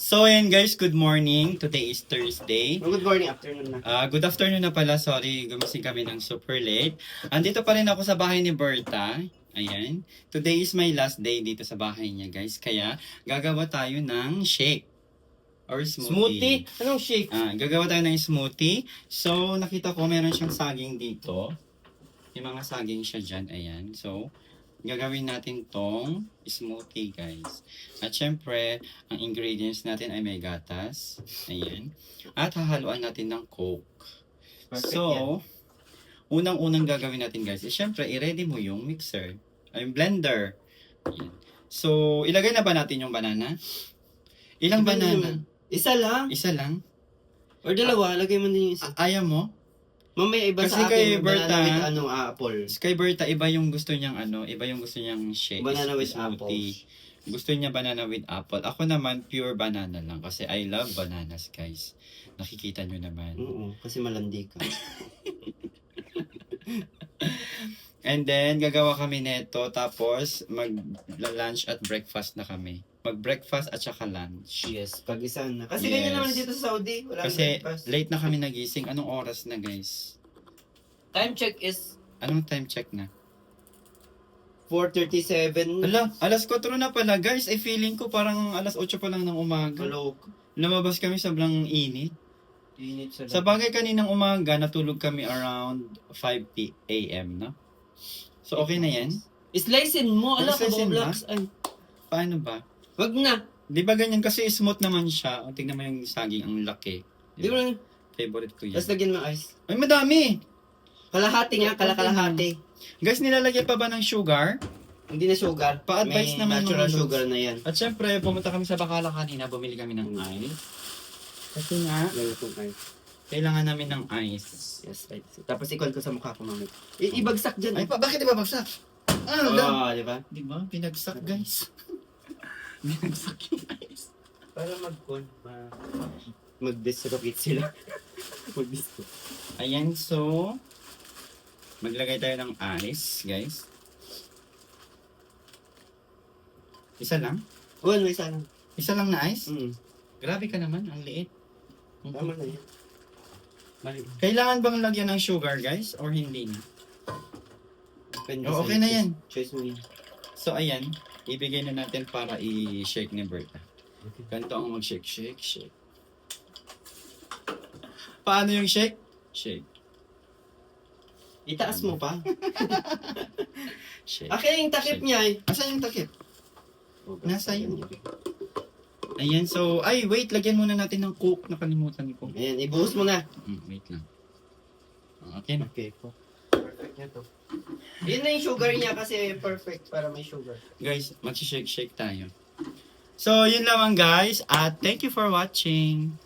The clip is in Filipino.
So ayan guys, good morning. Today is Thursday. Good morning, afternoon na. Good afternoon na pala. Sorry, gumising kami ng super late. Andito pa rin ako sa bahay ni Berta. Ayan. Today is my last day dito sa bahay niya guys. Kaya gagawa tayo ng shake. Or smoothie. Anong shake? Gagawa tayo ng smoothie. So nakita ko meron siyang saging dito. May mga saging siya dyan. Ayan. So gagawin natin tong smoothie, guys. At syempre, ang ingredients natin ay may gatas. Ayan. At hahaluan natin ng Coke. Perfect So, yan. unang-unang gagawin natin, guys, is syempre, i-ready mo yung mixer. Ay, yung blender. Ayan. So, ilagay na ba natin yung banana? Ilang banana? Isa lang? Isa lang? Or dalawa, lagay mo din yung isa. Ayaw mo? Mamaya iba Kasi sa kay akin, Berta, banana with apple. Kay Berta, iba yung gusto niyang iba yung gusto niyang shake. Banana with smoothie. Gusto niya banana with apple. Ako naman, pure banana lang. Kasi I love bananas, guys. Nakikita niyo naman. Oo, kasi malandi ka. And then, gagawa kami neto. Tapos, mag-lunch at breakfast na kami. Mag-breakfast at saka lunch. Yes, pag-isa na. Kasi Yes. ganyan naman dito sa Saudi. Wala Kasi, breakfast. late na kami nagising. Anong oras na, guys? Time check is Anong time check na? 4:37. Alas 4 na pala, guys. Feeling ko parang alas 8 pa lang ng umaga. Hello. Lumabas kami sobrang init. Init sa Sa bagay kaninang umaga, natulog kami around 5 a.m., no? So, okay na yan? Slicein mo, ala ka Slicein ba? blocks. Ay, Paano ba? wag na. Di ba ganyan? Kasi smooth naman siya. O, tingnan mo yung saging, ang laki. Di ba? Favorite ko yan. Tapos lagyan mo ice. Ay, madami! Kalahati nga, kalahati. Guys, nilalagyan pa ba ng sugar? Hindi na sugar. Pa-advise May naman natural mga sugar na yan. At syempre, pumunta kami sa Bacala kanina, bumili kami ng ice. Kasi nga, Lagyan itong ice. kailangan namin ng ice. Yes, right. Tapos ikon ko sa mukha ko mamit. Ibagsak dyan. Ay, bakit di ba bagsak? Ano lang? Di ba? Di ba? Pinagsak, guys. Pinagsak yung ice. Para mag-distribute sila. Mag-distribute. Ayan, so, maglagay tayo ng ice, guys. Isa lang? Well, may sana. Isa lang na ice? Grabe Grabe ka naman, ang liit. Tama na yan. Mali. Kailangan bang lagyan ng sugar, guys? Or hindi na? Depende Oh, sa okay na yan. Choice mo yan. So, ayan. Ibigay na natin para i-shake ni Berta. Ganito ang mag-shake, shake, shake. Paano yung shake? Shake, Itaas mo pa. shake. Akin yung takip niya eh. Asan yung takip? Nasa yun. Ayan, so, ay, wait, lagyan muna natin ng Coke. Nakalimutan ko. Ayan, ibuhos mo na. Wait lang. Okay na. Okay po. Perfect na to. Yun na yung sugar niya kasi perfect para may sugar. Guys, mag-shake-shake tayo. So, yun lamang guys. At thank you for watching.